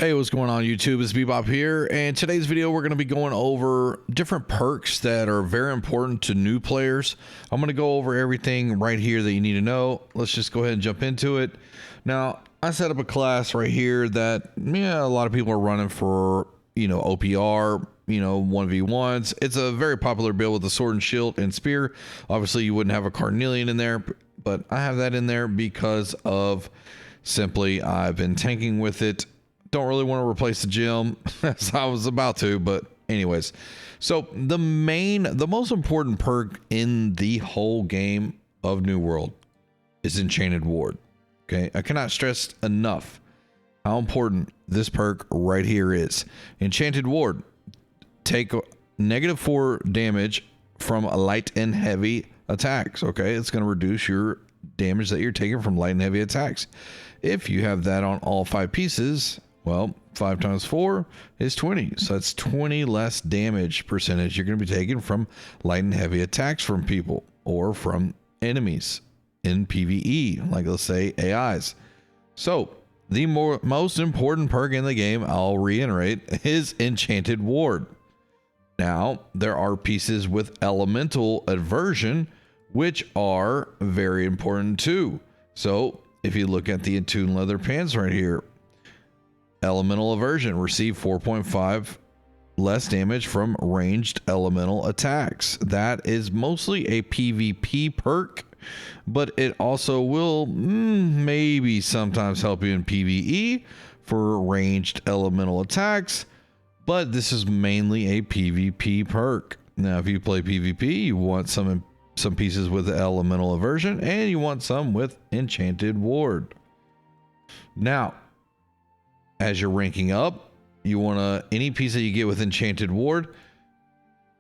Hey, what's going on YouTube? It's Bebop here, and today's video we're going to be going over different perks that are very important to new players. I'm going to go over everything right here that you need to know. Let's just go ahead and jump into it. Now, I set up a class right here that a lot of people are running for, OPR, 1v1s. It's a very popular build with the sword and shield and spear. Obviously, you wouldn't have a Carnelian in there, but I have that in there because of simply I've been tanking with it. Don't really want to replace the gem as I was about to, but anyways. So the most important perk in the whole game of New World is Enchanted Ward. Okay, I cannot stress enough how important this perk right here is. Enchanted Ward, take -4 damage from light and heavy attacks. Okay, it's going to reduce your damage that you're taking from light and heavy attacks. If you have that on all 5 pieces, well, 5 times 4 is 20. So that's 20 less damage percentage you're going to be taking from light and heavy attacks from people or from enemies in PvE, like let's say AIs. So the most important perk in the game, I'll reiterate, is Enchanted Ward. Now, there are pieces with elemental aversion, which are very important too. So if you look at the attuned leather pants right here, elemental aversion, receive 4.5 less damage from ranged elemental attacks. That is mostly a PvP perk, but it also will maybe sometimes help you in PvE for ranged elemental attacks, but this is mainly a PvP perk. Now, if you play PvP, you want some pieces with elemental aversion, and you want some with Enchanted Ward. Now, as you're ranking up, you want to, any piece that you get with Enchanted Ward,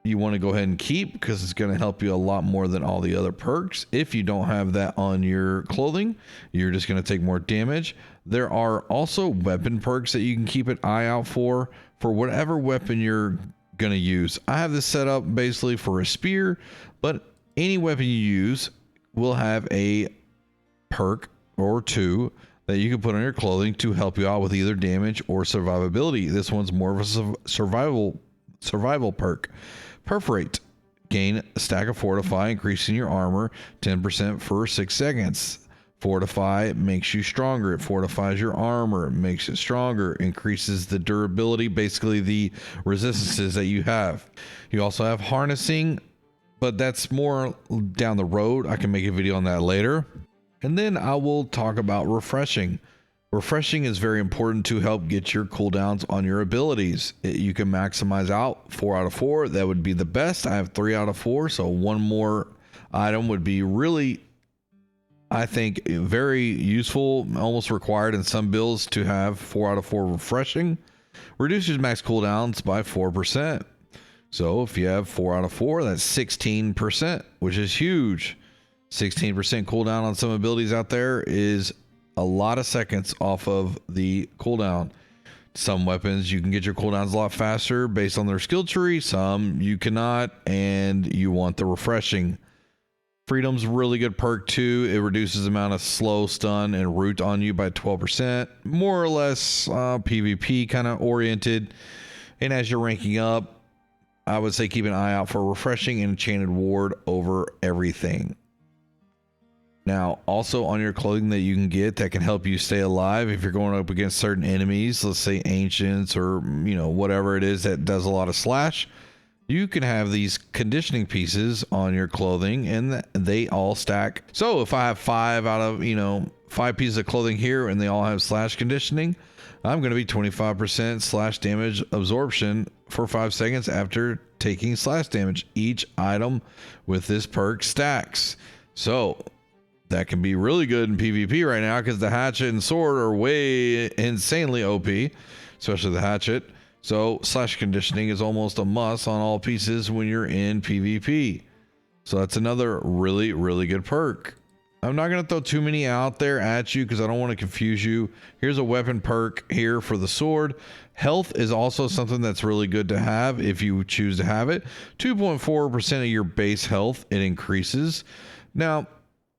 you want to go ahead and keep, because it's going to help you a lot more than all the other perks. If you don't have that on your clothing, you're just going to take more damage. There are also weapon perks that you can keep an eye out for whatever weapon you're going to use. I have this set up basically for a spear, but any weapon you use will have a perk or two that you can put on your clothing to help you out with either damage or survivability. This one's more of a survival perk. Perforate, gain a stack of fortify, increasing your armor 10% for 6 seconds. Fortify makes you stronger. It fortifies your armor, it makes it stronger, increases the durability, basically the resistances that you have. You also have harnessing, but that's more down the road. I can make a video on that later. And then I will talk about refreshing. Refreshing is very important to help get your cooldowns on your abilities. You can maximize out 4 out of 4. That would be the best. I have 3 out of 4. So one more item would be really, I think, very useful, almost required in some builds to have 4 out of 4 refreshing. Reduces max cooldowns by 4%. So if you have 4 out of 4, that's 16%, which is huge. 16% cooldown on some abilities out there is a lot of seconds off of the cooldown. Some weapons you can get your cooldowns a lot faster based on their skill tree, some you cannot, and you want the refreshing. Freedom's really good perk too. It reduces the amount of slow, stun, and root on you by 12%. More or less PvP kind of oriented. And as you're ranking up, I would say keep an eye out for refreshing and Enchanted Ward over everything. Now, also on your clothing that you can get that can help you stay alive if you're going up against certain enemies, let's say ancients or, whatever it is that does a lot of slash, you can have these conditioning pieces on your clothing and they all stack. So if I have 5 out of, 5 pieces of clothing here and they all have slash conditioning, I'm going to be 25% slash damage absorption for 5 seconds after taking slash damage. Each item with this perk stacks. So that can be really good in PvP right now because the hatchet and sword are way insanely OP, especially the hatchet. So slash conditioning is almost a must on all pieces when you're in PvP. So that's another really, really good perk. I'm not going to throw too many out there at you because I don't want to confuse you. Here's a weapon perk here for the sword. Health is also something that's really good to have if you choose to have it. 2.4% of your base health, it increases. Now,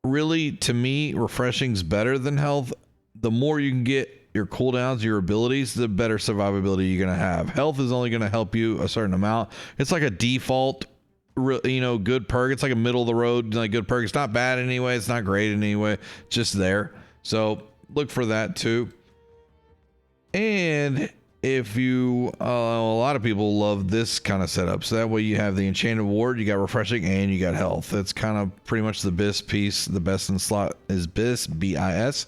really, to me, refreshing's better than health. The more you can get your cooldowns, your abilities, the better survivability you're going to have. Health is only going to help you a certain amount. It's like a default, good perk. It's like a middle of the road, like good perk. It's not bad anyway. It's not great anyway. Just there. So look for that too. And if you, a lot of people love this kind of setup. So that way you have the enchanted ward, you got refreshing, and you got health. That's kind of pretty much the best piece. The best in slot is BIS, B-I-S.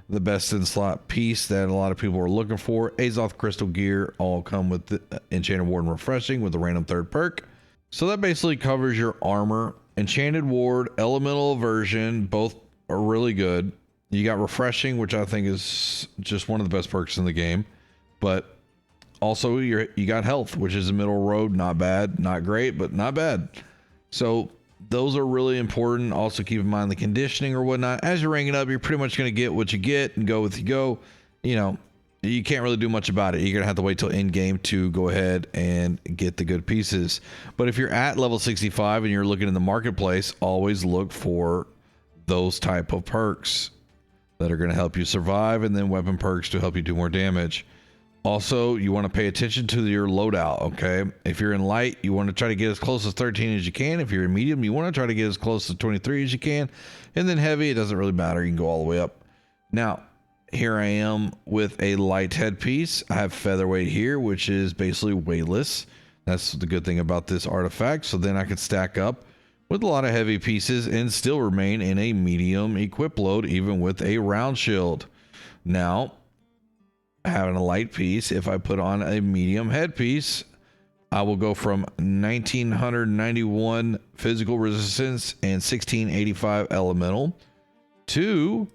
The best in slot piece that a lot of people are looking for. Azoth Crystal Gear all come with the enchanted ward and refreshing with a random third perk. So that basically covers your armor. Enchanted ward, elemental aversion, both are really good. You got refreshing, which I think is just one of the best perks in the game. But also you got health, which is a middle road. Not bad, not great, but not bad. So those are really important. Also keep in mind the conditioning or whatnot. As you're ranking up, you're pretty much going to get what you get and go with you go. You know, you can't really do much about it. You're going to have to wait till end game to go ahead and get the good pieces. But if you're at level 65 and you're looking in the marketplace, always look for those type of perks that are going to help you survive, and then weapon perks to help you do more damage. Also, you want to pay attention to your loadout, okay? If you're in light, you want to try to get as close as 13 as you can. If you're in medium, you want to try to get as close to 23 as you can. And then heavy, it doesn't really matter. You can go all the way up. Now, here I am with a light headpiece. I have featherweight here, which is basically weightless. That's the good thing about this artifact. So then I can stack up with a lot of heavy pieces and still remain in a medium equip load, even with a round shield. Now, having a light piece, if I put on a medium headpiece, I will go from 1991 physical resistance and 1685 elemental to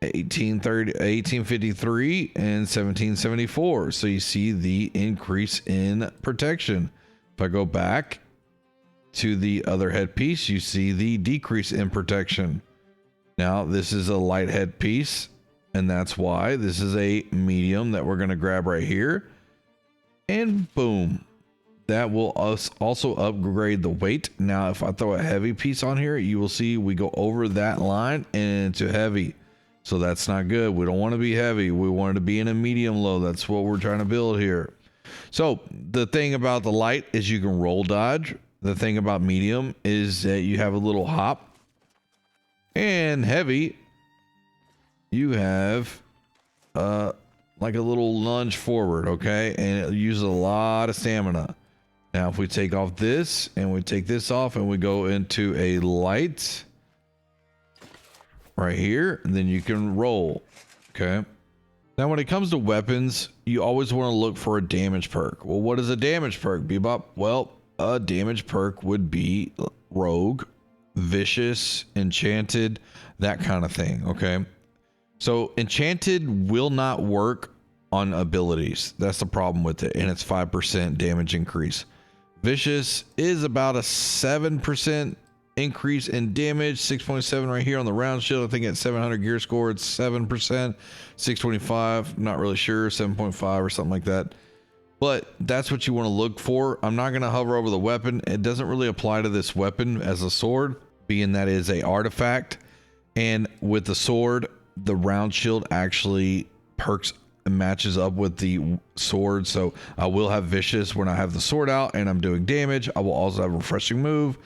1853 and 1774. So you see the increase in protection. If I go back to the other headpiece, you see the decrease in protection. Now this is a light headpiece, and that's why this is a medium that we're going to grab right here. And boom, that will also upgrade the weight. Now, if I throw a heavy piece on here, you will see we go over that line and into heavy. So that's not good. We don't want to be heavy. We want it to be in a medium low. That's what we're trying to build here. So the thing about the light is you can roll dodge. The thing about medium is that you have a little hop. And heavy, you have like a little lunge forward, okay? And it uses a lot of stamina. Now, if we take off this and we take this off and we go into a light right here, and then you can roll, okay? Now, when it comes to weapons, you always want to look for a damage perk. Well, what is a damage perk, Bebop? Well, a damage perk would be rogue, vicious, enchanted, that kind of thing, okay? So enchanted will not work on abilities. That's the problem with it, and it's 5% damage increase. Vicious is about a 7% increase in damage, 6.7 right here on the round shield. I think at 700 gear score it's 7%, 625, not really sure, 7.5 or something like that. But that's what you want to look for. I'm not going to hover over the weapon. It doesn't really apply to this weapon as a sword, being that is a artifact. And with the sword, the round shield actually perks and matches up with the sword. So I will have vicious when I have the sword out and I'm doing damage. I will also have refreshing move,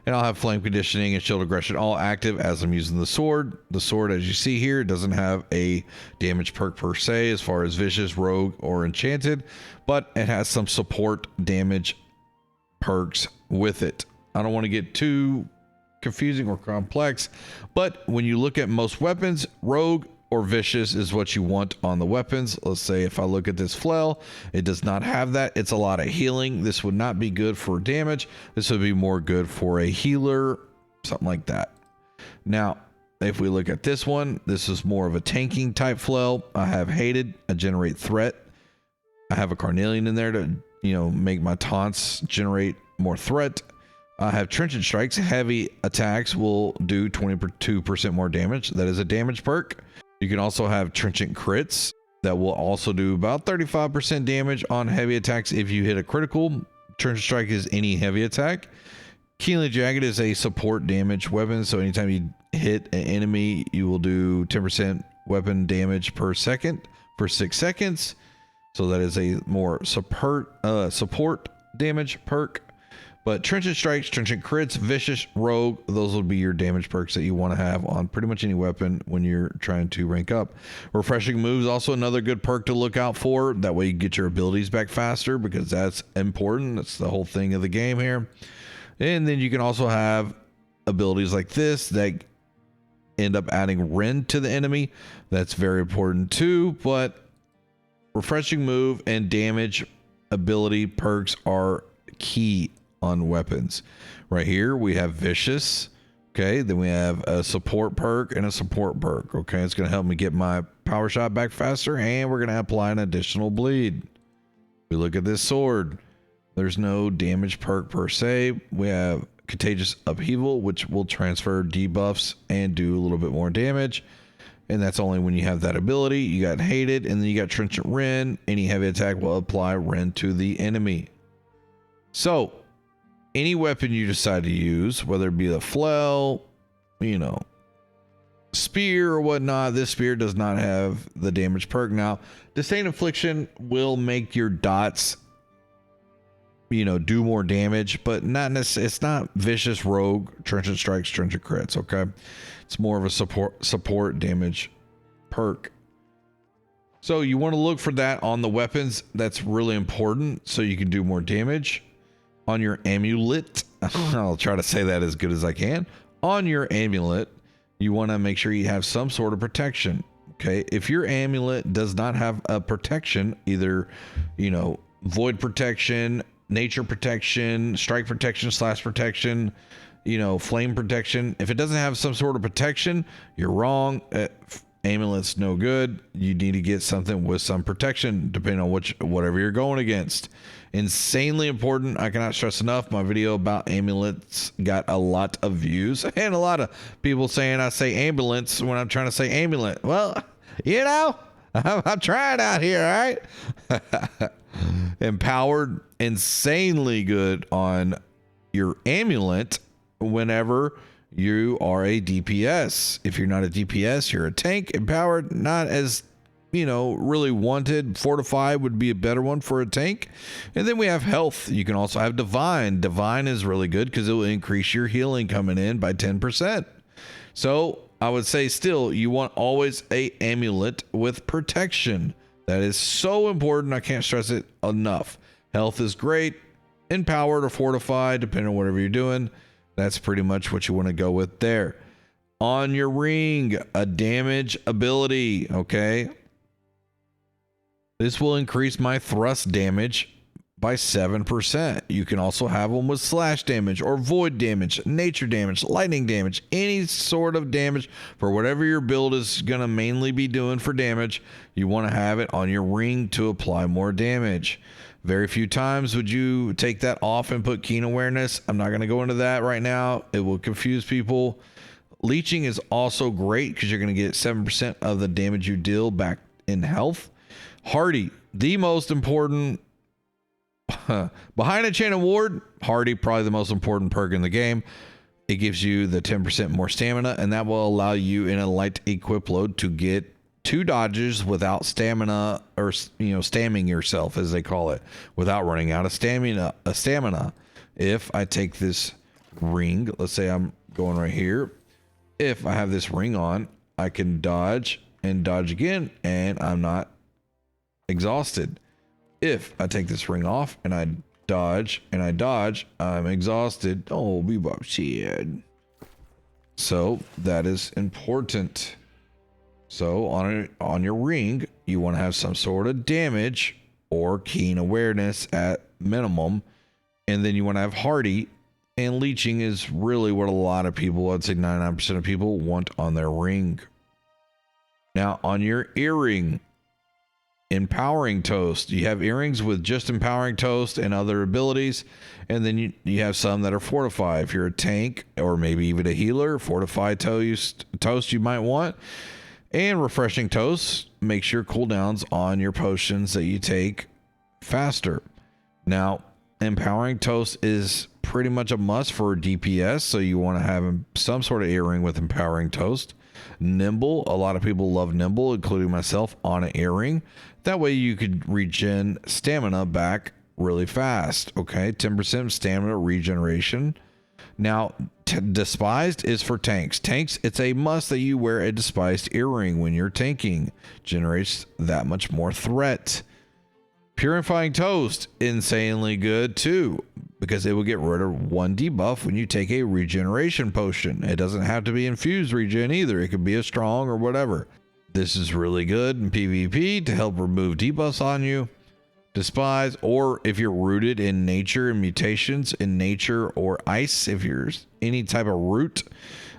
and I'll have flame conditioning and shield aggression all active as I'm using the sword. The sword, as you see here, doesn't have a damage perk per se as far as vicious, rogue, or enchanted, but it has some support damage perks with it. I don't want to get too confusing or complex, but when you look at most weapons, rogue or vicious is what you want on the weapons. Let's say if I look at this flail, it does not have that. It's a lot of healing. This would not be good for damage. This would be more good for a healer, something like that. Now, if we look at this one, this is more of a tanking type flail. I have hated, I generate threat. I have a carnelian in there to, make my taunts generate more threat. I have Trenchant Strikes. Heavy attacks will do 22% more damage. That is a damage perk. You can also have Trenchant Crits that will also do about 35% damage on heavy attacks if you hit a critical. Trenchant Strike is any heavy attack. Keenly Jagged is a support damage weapon, so anytime you hit an enemy, you will do 10% weapon damage per second for 6 seconds. So that is a more support damage perk. But Trenchant Strikes, Trenchant Crits, Vicious, Rogue, those will be your damage perks that you want to have on pretty much any weapon when you're trying to rank up. Refreshing Moves, also another good perk to look out for. That way you get your abilities back faster, because that's important. That's the whole thing of the game here. And then you can also have abilities like this that end up adding rend to the enemy. That's very important too. But Refreshing Move and damage ability perks are key on weapons. Right here we have Vicious. Okay, then we have a support perk and a support perk. Okay, it's going to help me get my power shot back faster, and we're going to apply an additional bleed. We look at this sword. There's no damage perk per se. We have Contagious Upheaval, which will transfer debuffs and do a little bit more damage. And that's only when you have that ability. You got Hated, and then you got Trenchant Rend. Any heavy attack will apply rend to the enemy. So any weapon you decide to use, whether it be a flail, spear or whatnot, this spear does not have the damage perk. Now, Disdain Affliction will make your dots, do more damage, but not necessarily. It's not Vicious, Rogue, Trenchant Strikes, Trenchant Crits. Okay, it's more of a support damage perk. So you want to look for that on the weapons. That's really important, so you can do more damage. On your amulet, I'll try to say that as good as I can. On your amulet, you want to make sure you have some sort of protection. Okay, if your amulet does not have a protection, either void protection, nature protection, strike protection, slash protection, flame protection, if it doesn't have some sort of protection, you're wrong. Amulet's no good. You need to get something with some protection, depending on whatever you're going against. Insanely important. I cannot stress enough. My video about amulets got a lot of views, and a lot of people saying I say ambulance when I'm trying to say amulet. Well, I'm trying out here, all right? Empowered, insanely good on your amulet whenever you are a DPS. If you're not a DPS, you're a tank. Empowered, not as really wanted. Fortified would be a better one for a tank. And then we have health. You can also have divine. Divine is really good because it will increase your healing coming in by 10%. So I would say still, you want always a amulet with protection. That is so important. I can't stress it enough. Health is great. Empowered or fortified, depending on whatever you're doing. That's pretty much what you want to go with there. On your ring, a damage ability. Okay. This will increase my thrust damage by 7%. You can also have them with slash damage or void damage, nature damage, lightning damage, any sort of damage for whatever your build is going to mainly be doing for damage. You want to have it on your ring to apply more damage. Very few times would you take that off and put Keen Awareness. I'm not going to go into that right now. It will confuse people. Leeching is also great because you're going to get 7% of the damage you deal back in health. Hardy, the most important behind a Chain of Ward. Hardy, probably the most important perk in the game. It gives you the 10% more stamina, and that will allow you in a light equip load to get 2 dodges without stamina, or stamming yourself, as they call it, without running out of stamina. If I take this ring, let's say I'm going right here. If I have this ring on, I can dodge and dodge again, and I'm not exhausted. If I take this ring off and I dodge and I dodge, I'm exhausted. Oh, Bebop shit. So that is important. So on your ring, you want to have some sort of damage or Keen Awareness at minimum, and then you want to have Hardy. And leeching is really what a lot of people, I'd say 99% of people, want on their ring. Now on your earring, Empowering Toast. You have earrings with just Empowering Toast and other abilities, and then you have some that are fortified. If you're a tank or maybe even a healer, fortified toast you might want. And Refreshing Toast makes your cooldowns on your potions that you take faster. Now, Empowering Toast is pretty much a must for DPS, so you want to have some sort of earring with Empowering Toast. Nimble, a lot of people love Nimble, including myself, on an earring. That way you could regen stamina back really fast. Okay, 10% stamina regeneration. Now, Despised is for tanks. Tanks, it's a must that you wear a Despised earring when you're tanking. Generates that much more threat. Purifying Toast, insanely good too, because it will get rid of 1 debuff when you take a regeneration potion. It doesn't have to be infused regen either. It could be a strong or whatever. This is really good in PvP to help remove debuffs on you. Despise, or if you're rooted in nature and mutations in nature or ice, if you're any type of root,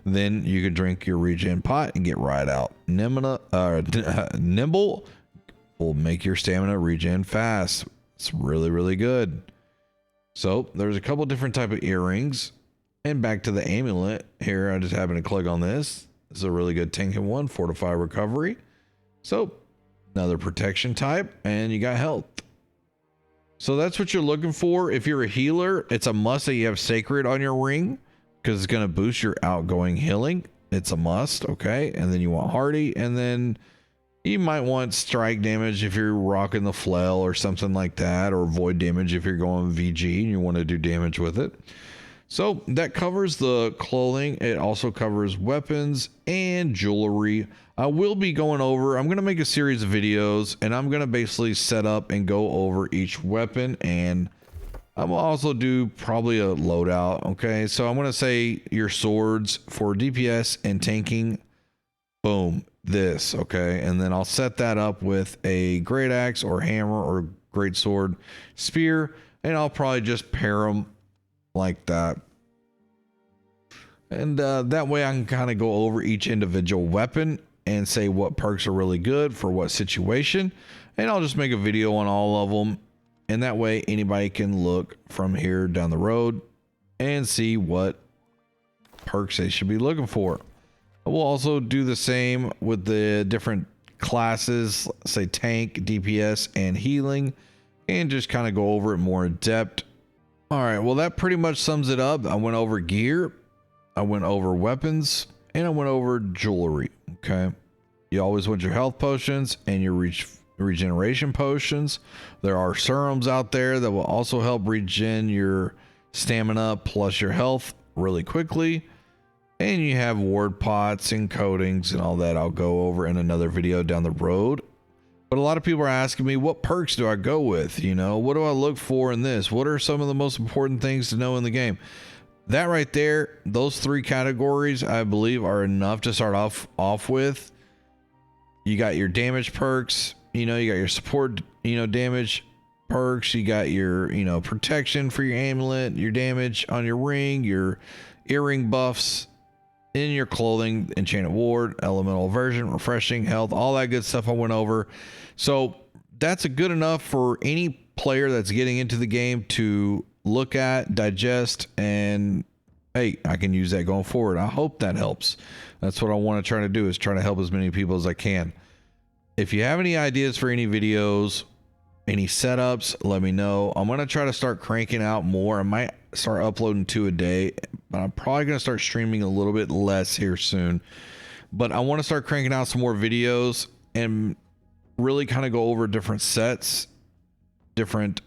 then you can drink your regen pot and get right out. Nimble will make your stamina regen fast. It's really, really good. So there's a couple different type of earrings. And back to the amulet here. I just happen to click on this. This is a really good tanking one. Fortify recovery. So another protection type, and you got health. So that's what you're looking for. If you're a healer, it's a must that you have Sacred on your ring, because it's going to boost your outgoing healing. It's a must. Okay. And then you want Hardy, and then you might want strike damage if you're rocking the flail or something like that, or void damage if you're going VG and you want to do damage with it. So that covers the clothing. It also covers weapons and jewelry. I will be going over, I'm going to make a series of videos, and I'm going to basically set up and go over each weapon, and I will also do probably a loadout. Okay, so I'm going to say your swords for DPS and tanking, boom, this. Okay, and then I'll set that up with a great axe or hammer or great sword, spear, and I'll probably just pair them like that. And that way I can kind of go over each individual weapon and say what perks are really good for what situation. And I'll just make a video on all of them. And that way anybody can look from here down the road and see what perks they should be looking for. We'll also do the same with the different classes, say tank, DPS, and healing, and just kind of go over it more in depth. All right, well, that pretty much sums it up. I went over gear, I went over weapons, and I went over jewelry. Okay, you always want your health potions and your regeneration potions. There are serums out there that will also help regen your stamina plus your health really quickly. And you have ward pots and coatings and all that I'll go over in another video down the road. But a lot of people are asking me, what perks do I go with? You know, what do I look for in this? What are some of the most important things to know in the game? That right there, those 3 categories, I believe, are enough to start off with. You got your damage perks, you know, you got your support, you know, damage perks, you got your, you know, protection for your amulet, your damage on your ring, your earring buffs in your clothing, enchanted ward, elemental aversion, refreshing, health, all that good stuff I went over. So that's a good enough for any player that's getting into the game to look at, digest, and hey, I can use that going forward. I hope that helps. That's what I want to try to do, is try to help as many people as I can. If you have any ideas for any videos, any setups, let me know. I'm going to try to start cranking out more. I might start uploading 2 a day, but I'm probably going to start streaming a little bit less here soon. But I want to start cranking out some more videos and really kind of go over different sets, different,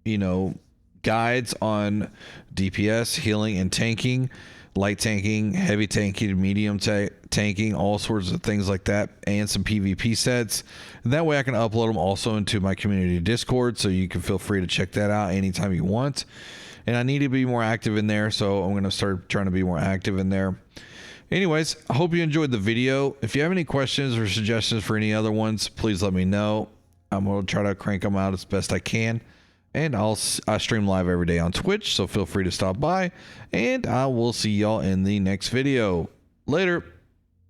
you know, guides on DPS, healing, and tanking, light tanking, heavy tanking, medium tanking, all sorts of things like that, and some PvP sets. And that way I can upload them also into my community Discord, so you can feel free to check that out anytime you want. And I need to be more active in there, so I'm going to start trying to be more active in there. Anyways, I hope you enjoyed the video. If you have any questions or suggestions for any other ones, please let me know. I'm going to try to crank them out as best I can. And I stream live every day on Twitch, so feel free to stop by. And I will see y'all in the next video. Later.